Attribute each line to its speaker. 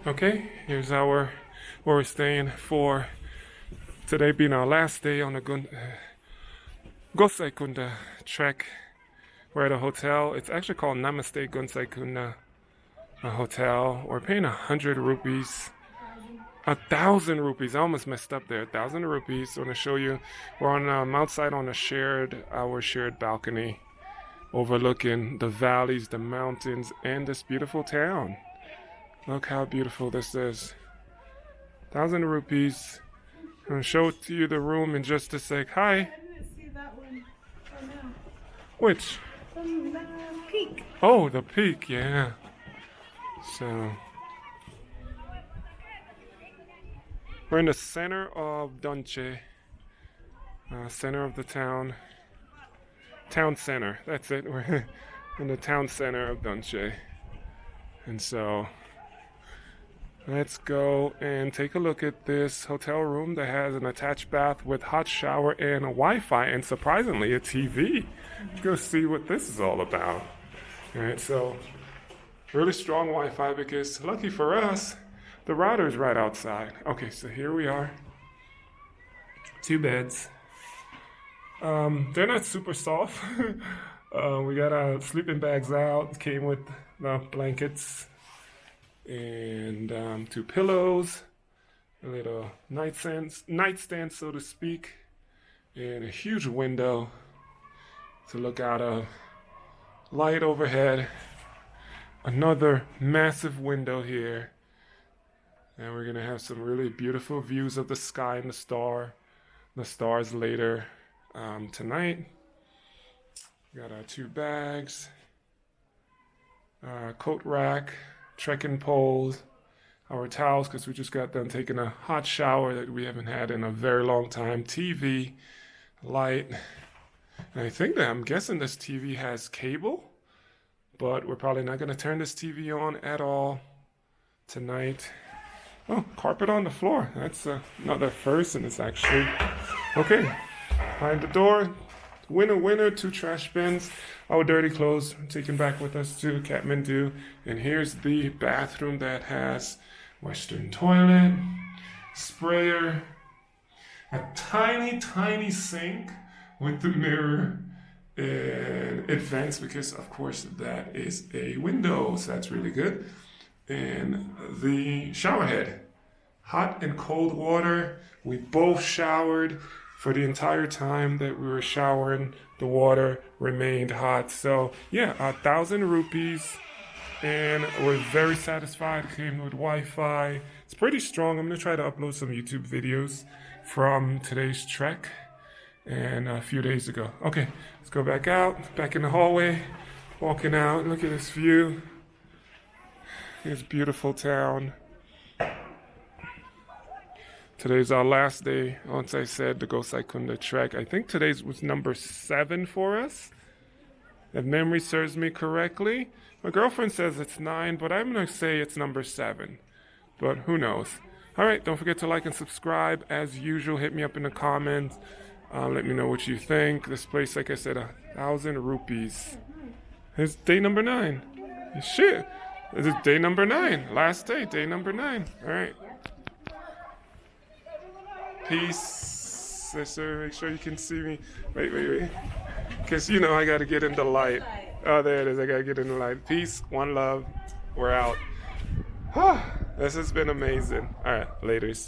Speaker 1: Okay, here's where we're staying for today being our last day on the Gosainkunda trek. We're at a hotel. It's actually called Namaste Gosainkunda Hotel. We're paying 100 rupees. 1,000 rupees. I almost messed up there. 1,000 rupees. I want to show you. We're on outside on our shared balcony, overlooking the valleys, the mountains, and this beautiful town. Look how beautiful this is. 1,000 rupees. I'm gonna show it to you the room in just a sec. Hi.
Speaker 2: I didn't see that one for now.
Speaker 1: Which?
Speaker 2: From the peak.
Speaker 1: Oh, the peak. Yeah. So we're in the center of Dhunche, center of the town. Town center. That's it. We're in the town center of Dhunche, and so. Let's go and take a look at this hotel room that has an attached bath with hot shower and a Wi-Fi and surprisingly a TV. Let's go see what this is all about. All right, so really strong Wi-Fi because lucky for us, the router is right outside. Okay, so here we are. 2 beds. They're not super soft. We got our sleeping bags out. Came with the blankets. And 2 pillows, a little nightstand, so to speak, and a huge window to look out of. Light overhead, another massive window here, and we're gonna have some really beautiful views of the sky and the stars later tonight. Got our 2 bags, coat rack, trekking poles, our towels because we just got done taking a hot shower that we haven't had in a very long time, TV, light, and I'm guessing this TV has cable, but we're probably not going to turn this TV on at all tonight. Oh, carpet on the floor. That's another first, and it's actually okay. Behind the door, winner, 2 trash bins, our dirty clothes taken back with us to Kathmandu. And here's the bathroom that has Western toilet, sprayer, a tiny sink with the mirror, and it vents because of course that is a window, so that's really good. And the shower head, hot and cold water. We both showered. For the entire time that we were showering, the water remained hot. So yeah, 1,000 rupees, and we're very satisfied. It came with Wi-Fi. It's pretty strong. I'm gonna try to upload some YouTube videos from today's trek and a few days ago. Okay, let's go back out, back in the hallway, walking out. Look at this view. This beautiful town. Today's our last day, once I said, the Gosainkunda trek. I think today's was number 7 for us, if memory serves me correctly. My girlfriend says it's 9, but I'm going to say it's number 7. But who knows? All right, don't forget to like and subscribe. As usual, hit me up in the comments. Let me know what you think. This place, like I said, 1,000 rupees. It's day number 9. Shit. This is day number 9. Last day number 9. All right. Peace, sister. Make sure you can see me. Wait. Because you know I got to get in the light. Oh, there it is. I got to get in the light. Peace, one love. We're out. This has been amazing. All right, laters.